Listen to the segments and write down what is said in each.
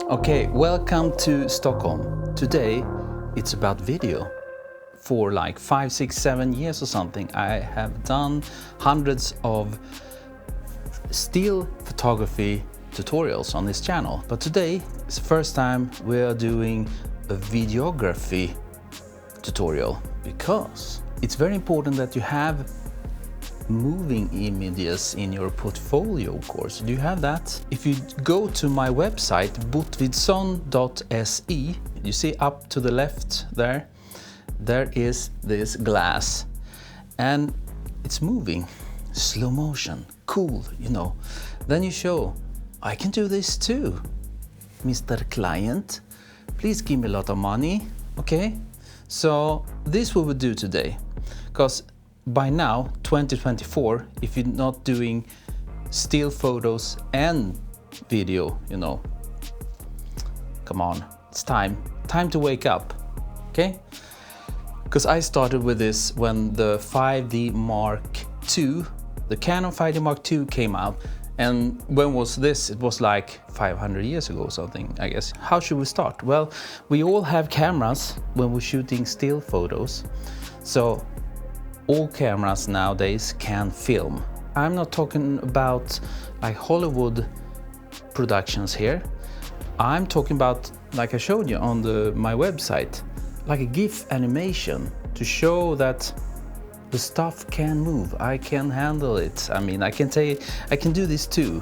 Okay, welcome to Stockholm. Today it's about video. For like 5, 6, 7 years or something, I have done hundreds of still photography tutorials on this channel. But today is the first time we are doing a videography tutorial, because it's very important that you have moving images in your portfolio, of course. Do you have that? If you go to my website botvidsson.se, you see up to the left there is this glass and it's moving, slow motion, cool, you know. Then you show, I can do this too, Mr. Client, please give me a lot of money. Okay, so this we will do today, because by now, 2024, if you're not doing still photos and video, you know, come on, it's time to wake up, okay? Because I started with this when the 5D Mark II, the Canon 5D Mark II came out. And when was this? It was like 500 years ago or something, I guess. How should we start? Well, we all have cameras when we're shooting still photos. So all cameras nowadays can film. I'm not talking about like Hollywood productions here. I'm talking about, like I showed you on my website, like a GIF animation to show that the stuff can move. I can handle it. I mean, I can do this too.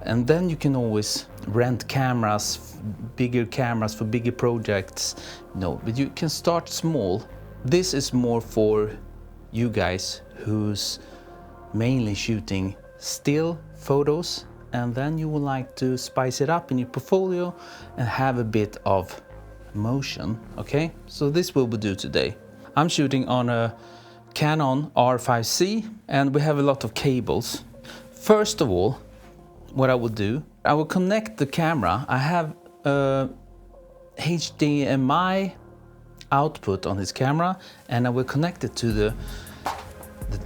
And then you can always rent cameras, bigger cameras for bigger projects. No, but you can start small. This is more for you guys who's mainly shooting still photos, and then you would like to spice it up in your portfolio and have a bit of motion. Okay, so this will we do today. I'm shooting on a Canon R5C and we have a lot of cables. First of all, what I will do, I will connect the camera. I have a HDMI output on this camera and I will connect it to the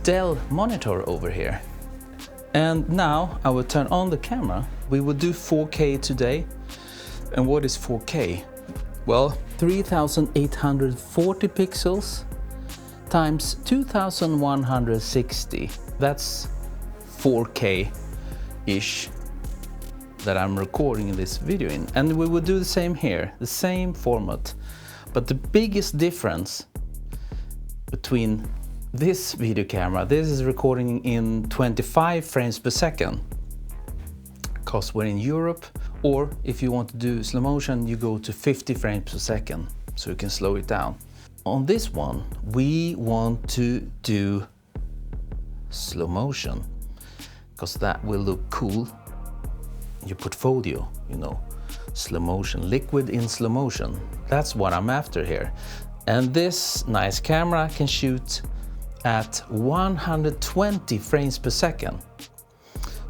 Dell monitor over here. And now I will turn on the camera. We will do 4K today. And what is 4K? Well, 3840 pixels times 2160. That's 4K-ish that I'm recording this video in. And we will do the same here, the same format. But the biggest difference between this video camera, this is recording in 25 frames per second, because we're in Europe, or if you want to do slow motion, you go to 50 frames per second, so you can slow it down. On this one, we want to do slow motion, because that will look cool in your portfolio, you know. Slow motion, liquid in slow motion. That's what I'm after here. And this nice camera can shoot at 120 frames per second.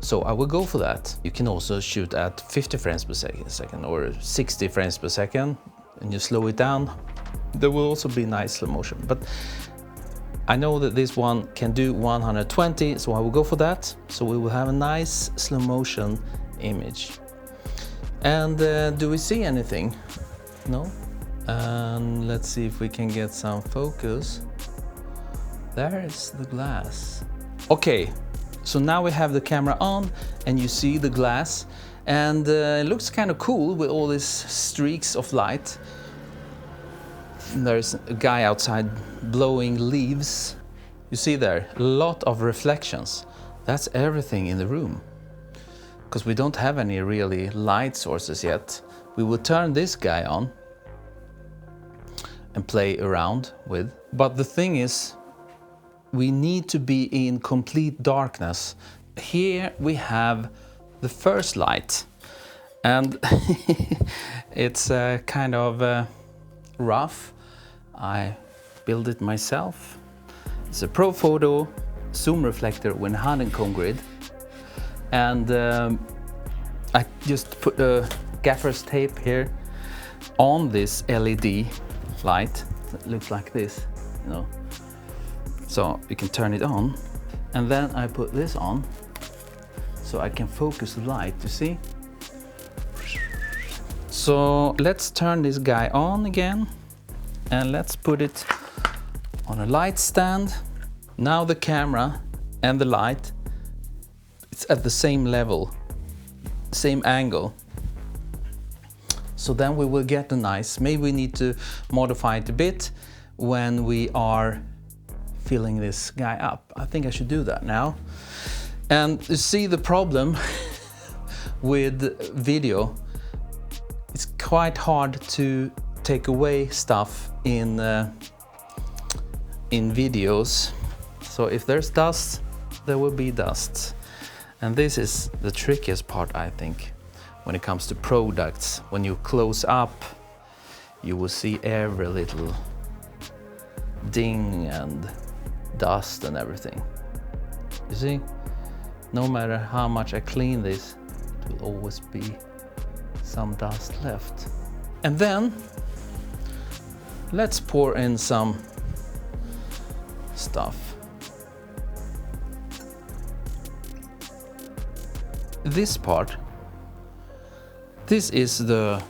So I will go for that. You can also shoot at 50 frames per second or 60 frames per second, and you slow it down. There will also be nice slow motion, but I know that this one can do 120, so I will go for that. So we will have a nice slow motion image. And do we see anything? No? And let's see if we can get some focus. There is the glass. Okay, so now we have the camera on and you see the glass, and it looks kind of cool with all these streaks of light. There's a guy outside blowing leaves. You see there, a lot of reflections. That's everything in the room, because we don't have any really light sources yet. We will turn this guy on and play around with. But the thing is, we need to be in complete darkness. Here we have the first light, and it's kind of rough. I built it myself. It's a Profoto zoom reflector with a honeycomb grid, and I just put a gaffer's tape here on this LED light. It looks like this, you know. So you can turn it on, and then I put this on so I can focus the light, you see? So let's turn this guy on again and let's put it on a light stand. Now the camera and the light, it's at the same level, same angle. So then we will get a nice, maybe we need to modify it a bit when we are filling this guy up. I think I should do that now. And you see the problem with video, it's quite hard to take away stuff in videos. So if there's dust, there will be dust. And this is the trickiest part, I think, when it comes to products. When you close up, you will see every little ding and dust and everything. You see, no matter how much I clean this, it will always be some dust left. And then let's pour in some stuff. This part, this is the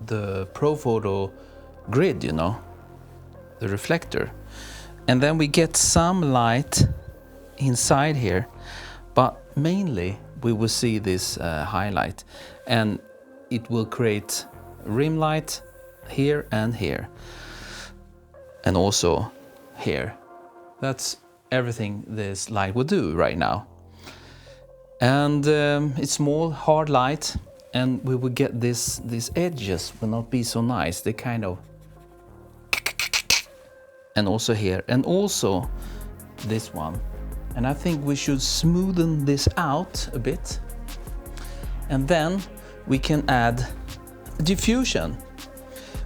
Profoto grid, you know, the reflector. And then we get some light inside here, but mainly we will see this highlight, and it will create rim light here and here, and also here. That's everything this light will do right now. And it's small, hard light, and we will get these edges will not be so nice. They kind of, and also here, and also this one. And I think we should smoothen this out a bit. And then we can add diffusion.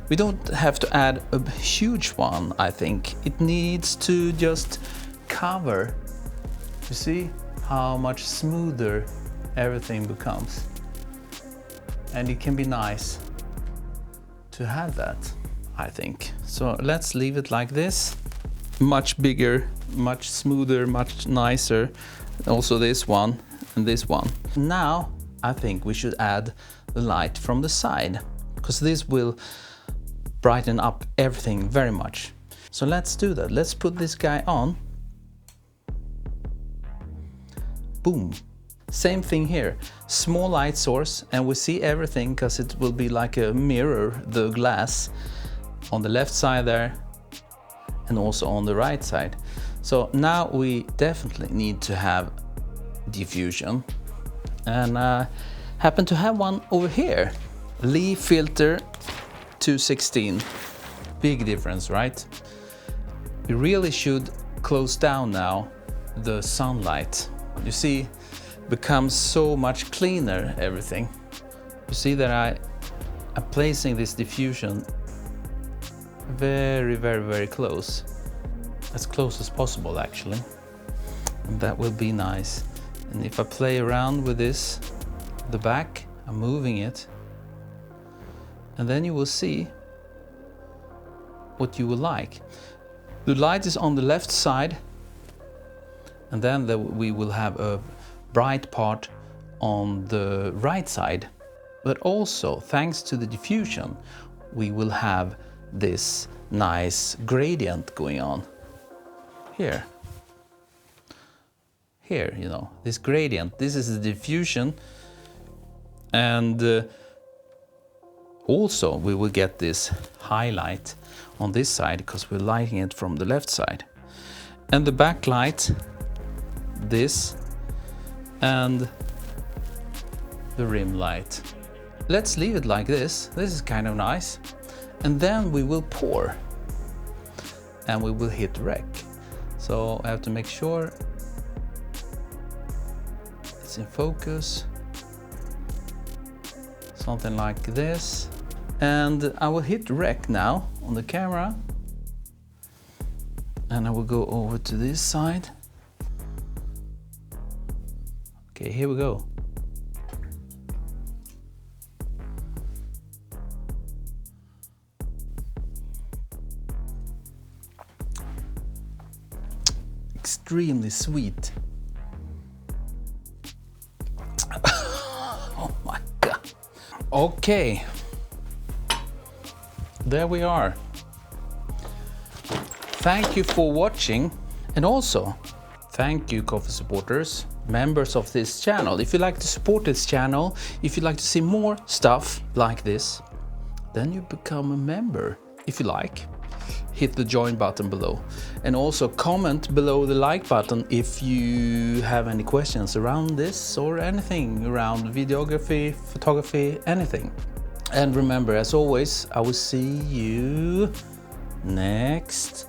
We don't have to add a huge one, I think. It needs to just cover. You see how much smoother everything becomes. And it can be nice to have that, I think. So let's leave it like this. Much bigger, much smoother, much nicer. Also this one and this one. Now I think we should add the light from the side, because this will brighten up everything very much. So let's do that. Let's put this guy on. Boom. Same thing here. Small light source, and we see everything because it will be like a mirror, the glass on the left side there and also on the right side. So now we definitely need to have diffusion, and I happen to have one over here. Lee filter 216. Big difference, right? We really should close down now the sunlight. You see, becomes so much cleaner, everything. You see that I'm placing this diffusion very, very, very close. As close as possible, actually. And that will be nice. And if I play around with this, the back, I'm moving it. And then you will see what you will like. The light is on the left side, and then we will have a bright part on the right side. But also, thanks to the diffusion, we will have this nice gradient going on. Here, you know, this gradient, this is the diffusion. And also we will get this highlight on this side because we're lighting it from the left side. And the backlight, this, and the rim light. Let's leave it like this. This is kind of nice. And then we will pour and we will hit rec. So I have to make sure it's in focus. Something like this. And I will hit rec now on the camera. And I will go over to this side. Okay, here we go. Extremely sweet. Oh my God. Okay, there we are. Thank you for watching, and also thank you, coffee supporters, members of this channel. If you like to support this channel, if you'd like to see more stuff like this, then you become a member. If you like, hit the join button below, and also comment below the like button if you have any questions around this or anything around videography, photography, anything. And remember, as always, I will see you next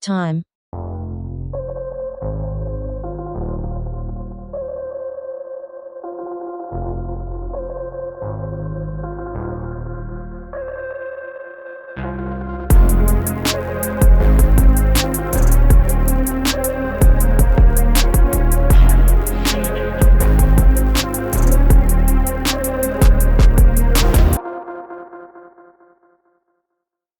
time.